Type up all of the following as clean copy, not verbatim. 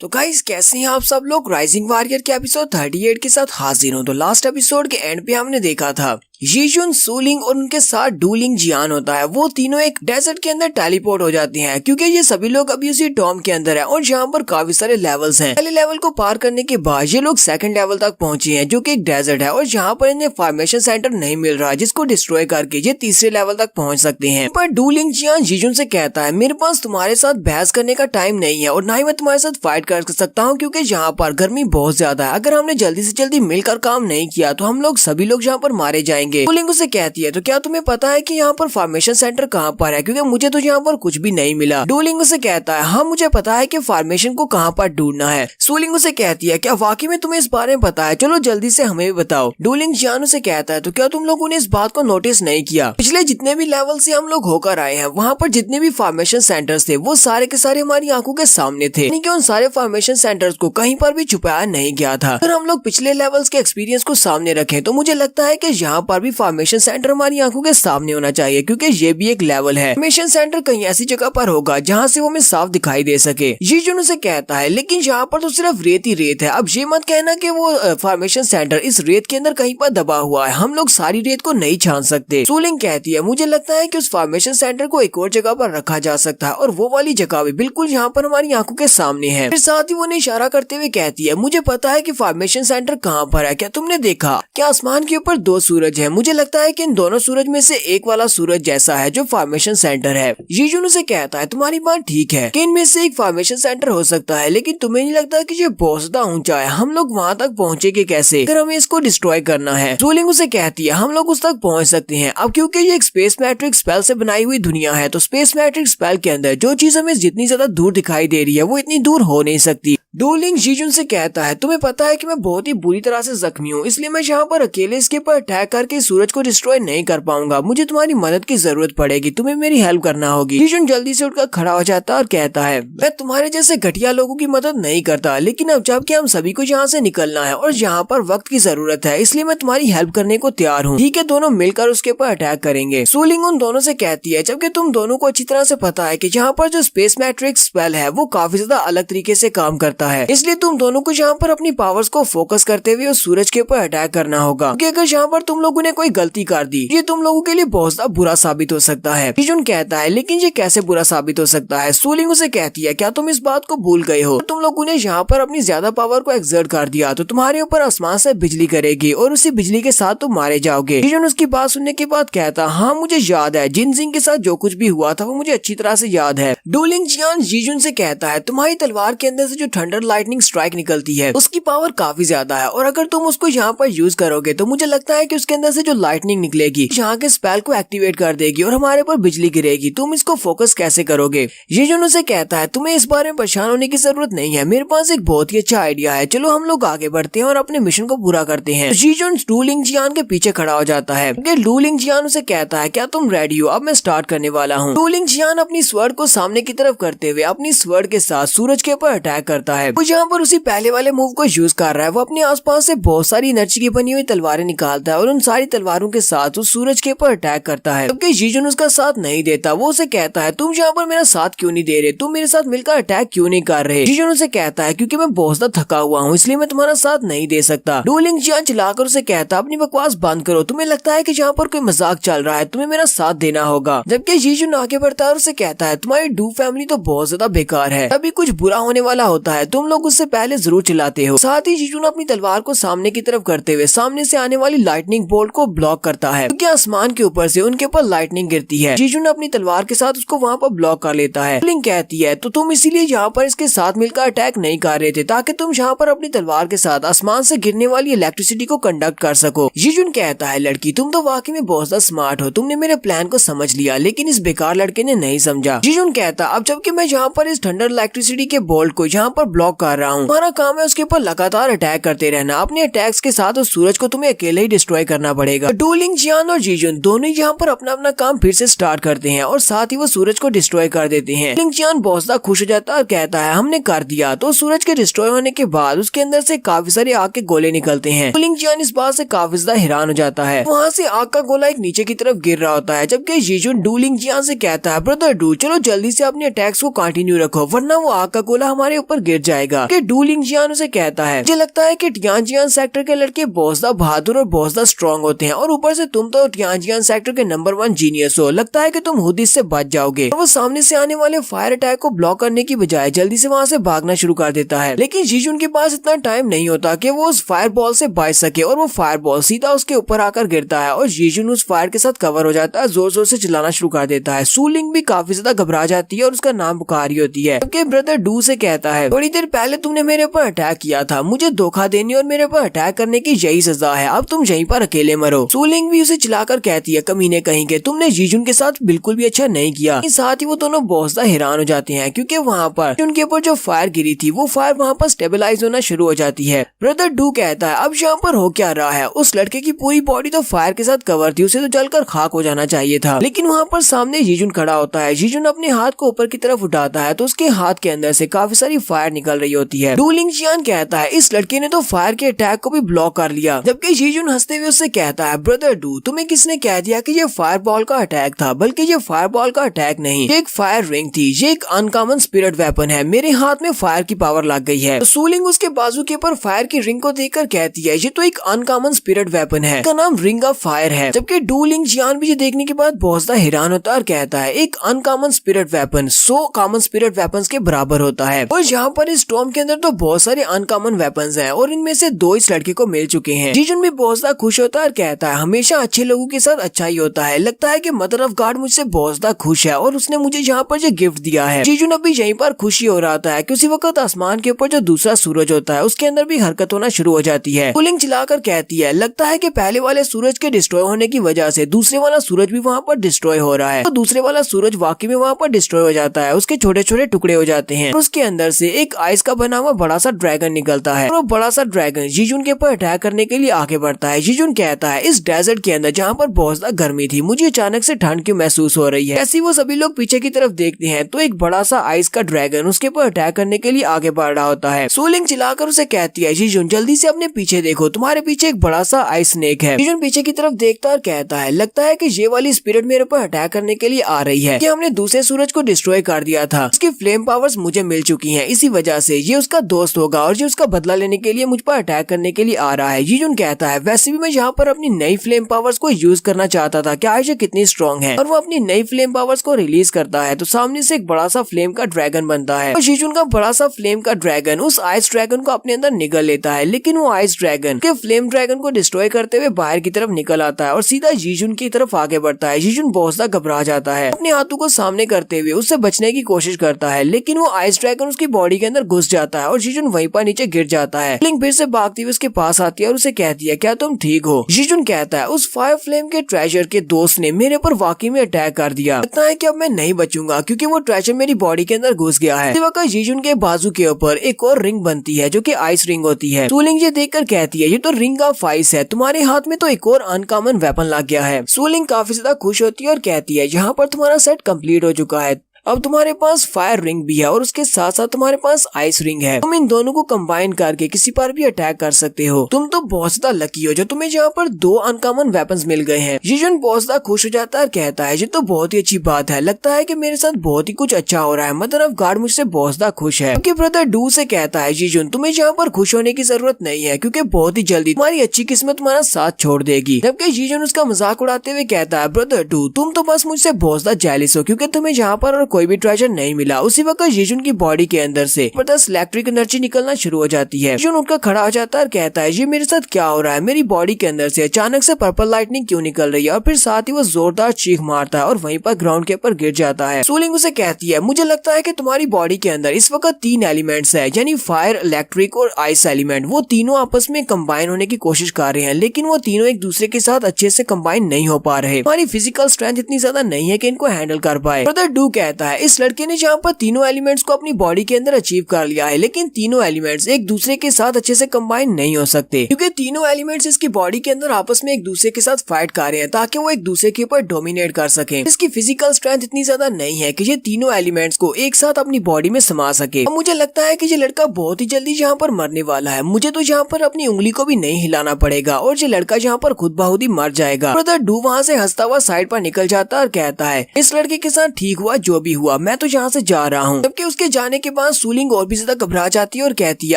तो गाइस कैसे हैं आप सब लोग। राइजिंग वॉरियर के एपिसोड 38 के साथ हाजिर हूं। तो लास्ट एपिसोड के एंड पे हमने देखा था यीजुन, सूलिंग और उनके साथ डूलिंग जियान होता है। वो तीनों एक डेजर्ट के अंदर टेलीपोर्ट हो जाते हैं क्योंकि ये सभी लोग अभी उसी टॉम के अंदर है और यहाँ पर काफी सारे लेवल्स हैं। पहले लेवल को पार करने के बाद ये लोग सेकंड लेवल तक पहुंचे हैं जो कि एक डेजर्ट है और यहाँ पर इन्हें फॉर्मेशन सेंटर नहीं मिल रहा जिसको डिस्ट्रॉय करके ये तीसरे लेवल तक पहुंच सकते हैं। पर डूलिंग जियान यीजुन से कहता है मेरे पास तुम्हारे साथ बहस करने का टाइम नहीं है और ना ही मैं तुम्हारे साथ फाइट कर सकता हूँ क्योंकि यहाँ पर गर्मी बहुत ज्यादा है। अगर हमने जल्दी से जल्दी मिलकर काम नहीं किया तो हम लोग सभी लोग यहाँ पर मारे जाएंगे। डूलिंग उसे कहती है तो क्या तुम्हें पता है कि यहाँ पर फॉर्मेशन सेंटर कहाँ पर है, क्योंकि मुझे तो यहाँ पर कुछ भी नहीं मिला। डूलिंग उसे कहता है हाँ मुझे पता है कि फॉर्मेशन को कहाँ पर ढूंढना है। सूलिंग उसे कहती है क्या वाकई में तुम्हें इस बारे में पता है, चलो जल्दी से हमें भी बताओ। डूलिंग जियान उसे कहता है तो क्या तुम लोगों ने इस बात को नोटिस नहीं किया, पिछले जितने भी लेवल से हम लोग होकर आए हैं वहाँ पर जितने भी फॉर्मेशन सेंटर्स थे वो सारे के सारे हमारी आंखों के सामने थे, यानी कि उन सारे फॉर्मेशन सेंटर्स को कहीं पर भी छुपाया नहीं गया था। अगर हम लोग पिछले लेवल्स के एक्सपीरियंस को सामने रखें तो मुझे लगता है कि यहाँ पर भी फॉर्मेशन सेंटर हमारी आंखों के सामने होना चाहिए क्योंकि ये भी एक लेवल है। फॉर्मेशन सेंटर कहीं ऐसी जगह पर होगा जहाँ से वो हमें साफ दिखाई दे सके। यीजुन उसे कहता है लेकिन यहाँ पर तो सिर्फ रेत ही रेत है, अब ये मत कहना कि वो फॉर्मेशन सेंटर इस रेत के अंदर कहीं पर दबा हुआ है, हम लोग सारी रेत को नहीं छान सकते। सूलिंग कहती है मुझे लगता है कि उस फॉर्मेशन सेंटर को एक और जगह पर रखा जा सकता है और वो वाली जगह भी बिल्कुल यहाँ पर हमारी आंखों के सामने है। फिर साथ ही वो इशारा करते हुए कहती है मुझे पता है कि फॉर्मेशन सेंटर कहाँ पर है, क्या तुमने देखा क्या आसमान के ऊपर दो सूरज है, मुझे लगता है कि इन दोनों सूरज में से एक वाला सूरज जैसा है जो फॉर्मेशन सेंटर है। यीजुन उसे कहता है तुम्हारी बात ठीक है कि इनमें से एक फॉर्मेशन सेंटर हो सकता है, लेकिन तुम्हें नहीं लगता कि ये बहुत ज्यादा ऊंचा है, हम लोग वहाँ तक पहुँचेंगे कैसे अगर हमें इसको डिस्ट्रॉय करना है। सूलिंग उसे कहती है हम लोग उस तक पहुँच सकते हैं अब क्योंकि ये एक स्पेस मैट्रिक्स स्पेल से बनाई हुई दुनिया है, तो स्पेस मैट्रिक्स स्पेल के अंदर जो चीज हमें जितनी ज्यादा दूर दिखाई दे रही है वो इतनी दूर हो नहीं सकती। डूलिंग यीजुन से कहता है तुम्हें पता है कि मैं बहुत ही बुरी तरह से जख्मी हूँ, इसलिए मैं यहाँ पर अकेले इसके ऊपर अटैक करके सूरज को डिस्ट्रॉय नहीं कर पाऊंगा, मुझे तुम्हारी मदद की जरूरत पड़ेगी, तुम्हें मेरी हेल्प करना होगी। यीजुन जल्दी से उठकर खड़ा हो जाता है और कहता है मैं तुम्हारे जैसे घटिया लोगों की मदद नहीं करता, लेकिन अब जबकि हम सभी को यहाँ से निकलना है और यहाँ पर वक्त की जरूरत है इसलिए मैं तुम्हारी हेल्प करने को तैयार हूँ। ठीक है, दोनों मिलकर उसके ऊपर अटैक करेंगे। सूलिंग उन दोनों से कहती है जबकि तुम दोनों को अच्छी तरह से पता है कि यहाँ पर जो स्पेस मैट्रिक्स स्पेल है वो काफी ज्यादा अलग तरीके से काम करता है, इसलिए तुम दोनों को यहाँ पर अपनी पावर्स को फोकस करते हुए उस सूरज के ऊपर अटैक करना होगा, क्योंकि अगर यहाँ पर तुम लोगों ने कोई गलती कर दी ये तुम लोगों के लिए बहुत ज्यादा बुरा साबित हो सकता है। यीजुन कहता है लेकिन ये कैसे बुरा साबित हो सकता है। सूलिंग उसे कहती है क्या तुम इस बात को भूल गए हो, तुम लोगों ने यहाँ पर अपनी ज्यादा पावर को एक्सर्ट कर दिया तो तुम्हारे ऊपर आसमान से बिजली करेगी और उसी बिजली के साथ तुम मारे जाओगे। यीजुन उसकी बात सुनने के बाद कहता हाँ मुझे याद है, जिनजिंग के साथ जो कुछ भी हुआ था वो मुझे अच्छी तरह से याद है। डूलिंग जियान यीजुन से कहता है तुम्हारी तलवार के अंदर से जो थंडर लाइटनिंग स्ट्राइक निकलती है उसकी पावर काफी ज्यादा है और अगर तुम उसको यहाँ पर यूज करोगे तो मुझे लगता है कि उसके अंदर से जो लाइटनिंग निकलेगी यहाँ के स्पेल को एक्टिवेट कर देगी और हमारे पर बिजली गिरेगी, तुम इसको फोकस कैसे करोगे। यीजुन उसे कहता है तुम्हें इस बारे में परेशान होने की जरूरत नहीं है, मेरे पास एक बहुत ही अच्छा आइडिया है, चलो हम लोग आगे बढ़ते हैं और अपने मिशन को पूरा करते हैं। यीजुन डूलिंग जियान के पीछे खड़ा हो जाता है। डूलिंग जियान उसे कहता है क्या तुम रेडी हो, अब मैं स्टार्ट करने वाला हूँ। डूलिंग जियान अपनी स्वर्ड को सामने की तरफ करते हुए अपनी स्वर्ड के साथ सूरज के ऊपर अटैक करता है। वो यहाँ पर उसी पहले वाले मूव को यूज कर रहा है, वो अपने आसपास से बहुत सारी एनर्जी की बनी हुई तलवारें निकालता है और उन सारी तलवारों के साथ उस सूरज के ऊपर अटैक करता है। जबकि यीजुन उसका साथ नहीं देता, वो उसे कहता है तुम यहाँ पर मेरा साथ क्यों नहीं दे रहे, तुम मेरे साथ मिलकर अटैक क्यों नहीं कर रहे। यीजुन उसे कहता है क्योंकि मैं बहुत ज्यादा थका हुआ हूँ इसलिए मैं तुम्हारा साथ नहीं दे सकता। डूलिंग जियान चिल्लाकर उसे कहता अपनी बकवास बंद करो, तुम्हें लगता है कि यहाँ पर कोई मजाक चल रहा है, तुम्हें मेरा साथ देना होगा। जबकि यीजुन आगे बढ़ता है और उसे कहता है तुम्हारी डू फैमिली तो बहुत ज्यादा बेकार है, अभी कुछ बुरा होने वाला होता है तुम लोग उससे पहले जरूर चिल्लाते हो। साथ ही यीजुन अपनी तलवार को सामने की तरफ करते हुए सामने से आने वाली लाइटनिंग बोल्ट को ब्लॉक करता है, क्योंकि आसमान के ऊपर से उनके ऊपर लाइटनिंग गिरती है। यीजुन अपनी तलवार के साथ उसको वहाँ पर ब्लॉक कर लेता है। डूलिंग कहती है तो तुम इसीलिए यहाँ पर इसके साथ मिलकर अटैक नहीं कर रहे थे ताकि तुम यहाँ पर अपनी तलवार के साथ आसमान से गिरने वाली इलेक्ट्रिसिटी को कंडक्ट कर सको। यीजुन कहता है लड़की तुम तो वाकई में बहुत ज्यादा स्मार्ट हो, तुमने मेरे प्लान को समझ लिया, लेकिन इस बेकार लड़के ने नहीं समझा। यीजुन कहता अब जबकि मैं यहाँ पर इस थंडर इलेक्ट्रिसिटी के बोल्ट को यहाँ पर ब्लॉक कर रहा हूँ, तुम्हारा काम है उसके ऊपर लगातार अटैक करते रहना, अपने अटैक्स के साथ उस सूरज को तुम्हें अकेले ही डिस्ट्रॉय करना पड़ेगा। डूलिंग जियान और यीजुन दोनों यहाँ पर अपना अपना काम फिर से स्टार्ट करते हैं और साथ ही वो सूरज को डिस्ट्रॉय कर देते हैं। डूलिंग जियान बहुत ज्यादा खुश हो जाता है और कहता है हमने कर दिया। तो सूरज के डिस्ट्रॉय होने के बाद उसके अंदर से काफी सारे आग के गोले निकलते हैं। डूलिंग जियान इस बात से काफी ज्यादा हैरान हो जाता है, वहाँ से आग का गोला एक नीचे की तरफ गिर रहा होता है, जबकि यीजुन डूलिंग जियान से कहता है ब्रदर डू चलो जल्दी से अपने अटैक्स को कंटिन्यू रखो वरना वो आग का गोला हमारे ऊपर गिर जाएगा। कि डूलिंग जियान उसे कहता है, मुझे लगता है कि टियानजियान सेक्टर के लड़के बहुत बहादुर और बहुत स्ट्रॉन्ग होते हैं, और ऊपर से तुम तो टियानजियान सेक्टर के नंबर 1 जीनियस हो, लगता है कि तुम खुद इससे बच जाओगे। और वो सामने से आने वाले फायर अटैक को ब्लॉक करने की बजाय जल्दी से वहाँ से भागना शुरू कर देता है। लेकिन जीजुन के पास इतना टाइम नहीं होता कि वो उस फायर बॉल से बच सके, और वो फायर बॉल सीधा उसके ऊपर आकर गिरता है और जीजुन उस फायर के साथ कवर हो जाता है, जोर जोर से चिल्लाना शुरू कर देता है। सूलिंग भी काफी ज्यादा घबरा जाती है और उसका नाम पुकार रही होती है, जबकि ब्रदर डू से कहता है, थोड़ी देर पहले तुमने मेरे ऊपर अटैक किया था, मुझे धोखा देने और मेरे ऊपर अटैक करने की यही सजा है, अब तुम यहीं पर अकेले मरो। सूलिंग भी उसे चिल्लाकर कहती है, कमीने कहेंगे, तुमने जीजुन के साथ बिल्कुल भी अच्छा नहीं किया। साथ ही वो दोनों बहुत ज्यादा हैरान हो जाते हैं, क्योंकि वहाँ पर उनके ऊपर जो फायर गिरी थी वो फायर वहाँ पर स्टेबलाइज होना शुरू हो जाती है। ब्रदर डू कहता है, अब यहाँ पर हो क्या रहा है, उस लड़के की पूरी बॉडी तो फायर के साथ कवर थी, उसे तो जलकर खाक हो जाना चाहिए था। लेकिन वहाँ पर सामने जीजुन खड़ा होता है। जीजुन अपने हाथ को ऊपर की तरफ उठाता है तो उसके हाथ के अंदर से काफी सारी फायर निकल रही होती है। डूलिंग जियान कहता है, इस लड़के ने तो फायर के अटैक को भी ब्लॉक कर लिया। जबकि जीजुन हंसते हुए उससे कहता है, ब्रदर डू, तुम्हें किसने कह दिया कि ये फायर बॉल का अटैक था, बल्कि ये फायर बॉल का अटैक नहीं, ये एक फायर रिंग थी, ये एक अनकॉमन स्पिरिट वेपन है, मेरे हाथ में फायर की पावर लग गई है। तो सूलिंग उसके बाजू के ऊपर फायर की रिंग को देखकर कहती है, ये तो एक अनकॉमन स्पिरिट वेपन है, इसका नाम रिंग ऑफ फायर है। जबकि डूलिंग जियान भी ये देखने के बाद बहुत ज्यादा हैरान होता है और कहता है, एक uncommon spirit weapon 100 common spirit weapons के बराबर होता है। और यहाँ पर इस स्टॉर्म के अंदर तो बहुत सारे अनकॉमन वेपन्स हैं और इनमें से 2 इस लड़के को मिल चुके हैं। जीजुन भी बहुत ज्यादा खुश होता है और कहता है, हमेशा अच्छे लोगों के साथ अच्छा ही होता है, लगता है कि मदर ऑफ गॉड मुझसे बहुत ज्यादा खुश है और उसने मुझे यहाँ पर जो गिफ्ट दिया है। जीजुन अभी यहीं पर खुशी हो रहा था कि उसी वक्त आसमान के ऊपर जो दूसरा सूरज होता है उसके अंदर भी हरकत होना शुरू हो जाती है। सूलिंग चिल्लाकर कहती है, लगता है कि पहले वाले सूरज के डिस्ट्रॉय होने की वजह से दूसरे वाला सूरज भी वहाँ पर डिस्ट्रॉय हो रहा है। तो दूसरे वाला सूरज वाकई में वहाँ पर डिस्ट्रॉय हो जाता है, उसके छोटे छोटे टुकड़े हो जाते हैं और उसके अंदर से एक आइस का बना हुआ बड़ा सा ड्रैगन निकलता है। और वो बड़ा सा ड्रैगन जीजुन के ऊपर अटैक करने के लिए आगे बढ़ता है। जीजुन कहता है, इस डेजर्ट के अंदर जहाँ पर बहुत ज्यादा गर्मी थी, मुझे अचानक से ठंड क्यों महसूस हो रही है। ऐसे वो सभी लोग पीछे की तरफ देखते हैं तो एक बड़ा सा आइस का ड्रैगन उसके ऊपर अटैक करने के लिए आगे बढ़ रहा होता है। सूलिंग चिल्लाकर उसे कहती है, जीजुन जल्दी से अपने पीछे देखो, तुम्हारे पीछे एक बड़ा सा आइस स्नेक है। जीजुन पीछे की तरफ देखता और कहता है, लगता है कि ये वाली स्पिरिट मेरे ऊपर अटैक करने के लिए आ रही है, कि हमने दूसरे सूरज को डिस्ट्रॉय कर दिया था, उसकी फ्लेम पावर्स मुझे मिल चुकी हैं, इसी वजह से ये उसका दोस्त होगा और ये उसका बदला लेने के लिए मुझ पर अटैक करने के लिए आ रहा है। जीजुन कहता है, वैसे भी मैं यहाँ पर अपनी नई फ्लेम पावर्स को यूज करना चाहता था, क्या ये कितनी स्ट्रॉन्ग है। और वो अपनी नई फ्लेम पावर्स को रिलीज करता है तो सामने से एक बड़ा सा फ्लेम का ड्रैगन बनता है और जीजुन का बड़ा सा फ्लेम का ड्रैगन उस आइस ड्रैगन को अपने अंदर निगल लेता है। लेकिन वो आइस ड्रैगन के फ्लेम ड्रैगन को डिस्ट्रॉय करते हुए बाहर की तरफ निकल आता है और सीधा जीजुन की तरफ आगे बढ़ता है। जीजुन बहुत ज्यादा घबरा जाता है, अपने हाथों को सामने करते हुए उससे बचने की कोशिश करता है, लेकिन वो आइस ड्रैगन उसकी बॉडी के अंदर घुस जाता है और जीजुन वहीं पर नीचे गिर जाता है। लिंग फिर से भागती हुई उसके पास आती है और उसे कहती है, क्या तुम ठीक हो। जीजुन कहता है, उस फायर फ्लेम के ट्रेजर के दोस्त ने मेरे पर वाकई में अटैक कर दिया, लगता है कि अब मैं नहीं बचूंगा क्योंकि वो ट्रेजर मेरी बॉडी के अंदर घुस गया है। इसी वक्त जीजुन के बाजू के ऊपर एक और रिंग बनती है जो कि आइस रिंग होती है। सूलिंग ये देखकर कहती है, ये तो रिंग ऑफ आइस है, तुम्हारे हाथ में तो एक और अनकॉमन वेपन लग गया है। सूलिंग काफी ज्यादा खुश होती है और कहती है, यहाँ पर तुम्हारा सेट कंप्लीट हो चुका है, अब तुम्हारे पास फायर रिंग भी है और उसके साथ साथ तुम्हारे पास आइस रिंग है, तुम इन दोनों को कंबाइन करके किसी पर भी अटैक कर सकते हो। तुम तो बहुत ज्यादा लकी हो जो तुम्हें यहाँ पर 2 अनकॉमन वेपन्स मिल गए हैं। जीजुन बहुत ज्यादा खुश हो जाता है और कहता है, ये तो बहुत ही अच्छी बात है, लगता है कि मेरे साथ बहुत ही कुछ अच्छा हो रहा है, मदर ऑफ गॉड मुझसे बहुत ज्यादा खुश है। क्योंकि ब्रदर डू से कहता है, जीजुन तुम्हें यहाँ पर खुश होने की जरूरत नहीं है क्योंकि बहुत ही जल्दी तुम्हारी अच्छी किस्मत तुम्हारा साथ छोड़ देगी। जबकि जीजुन उसका मजाक उड़ाते हुए कहता है, ब्रदर डू तुम तो बस मुझसे बहुत ज्यादा जेलिस हो क्योंकि तुम्हें यहाँ पर और कोई भी ट्रेजर नहीं मिला। उसी वक्त जीजुन की बॉडी के अंदर से जबरदस्त इलेक्ट्रिक एनर्जी निकलना शुरू हो जाती है। जीजुन उठकर खड़ा हो जाता है और कहता है, ये मेरे साथ क्या हो रहा है, मेरी बॉडी के अंदर से अचानक से पर्पल लाइटनिंग क्यों निकल रही है। और फिर साथ ही वो जोरदार चीख मारता है और वहीं पर ग्राउंड के ऊपर गिर जाता है। सूलिंग उसे कहती है, मुझे लगता है कि तुम्हारी बॉडी के अंदर इस वक्त 3 एलिमेंट्स है, यानी फायर, इलेक्ट्रिक और आइस एलिमेंट, वो तीनों आपस में कंबाइन होने की कोशिश कर रहे हैं, लेकिन वो तीनों एक दूसरे के साथ अच्छे से कंबाइन नहीं हो पा रहे। हमारी फिजिकल स्ट्रेंथ इतनी ज्यादा नहीं है कि इनको हैंडल कर पाए। ब्रदर डू कहता है, इस लड़के ने जहाँ पर तीनों एलिमेंट्स को अपनी बॉडी के अंदर अचीव कर लिया है, लेकिन तीनों एलिमेंट्स एक दूसरे के साथ अच्छे से कंबाइन नहीं हो सकते क्योंकि तीनों एलिमेंट्स इसकी बॉडी के अंदर आपस में एक दूसरे के साथ फाइट कर रहे हैं ताकि वो एक दूसरे के ऊपर डोमिनेट कर सके। इसकी फिजिकल स्ट्रेंथ इतनी ज्यादा नहीं है कि ये तीनों एलिमेंट्स को एक साथ अपनी बॉडी में समा सके। अब मुझे लगता है कि ये लड़का बहुत ही जल्दी यहाँ पर मरने वाला है, मुझे तो यहाँ पर अपनी उंगली को भी नहीं हिलाना पड़ेगा और ये लड़का यहाँ पर खुद बहुद ही मर जाएगा। ब्रदर डू वहाँ से हंसता हुआ साइड पर निकल जाता है और कहता है, इस लड़के के साथ ठीक हुआ जो भी भी हुआ, मैं तो यहाँ से जा रहा हूँ। जबकि उसके जाने के बाद सूलिंग और भी ज्यादा घबरा जाती है और कहती है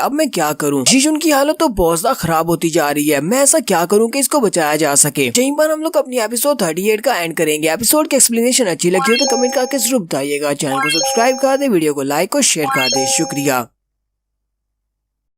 अब मैं क्या करूँ। जीजुन की हालत तो बहुत ज्यादा खराब होती जा रही है, मैं ऐसा क्या करूँ कि इसको बचाया जा सके। यहीं पर हम लोग अपनी एपिसोड 38 का एंड करेंगे। एपिसोड की एक्सप्लेनेशन अच्छी लगी हो तो कमेंट करके जरूर बताइएगा। चैनल को सब्सक्राइब कर दे, वीडियो को लाइक और शेयर कर दे। शुक्रिया।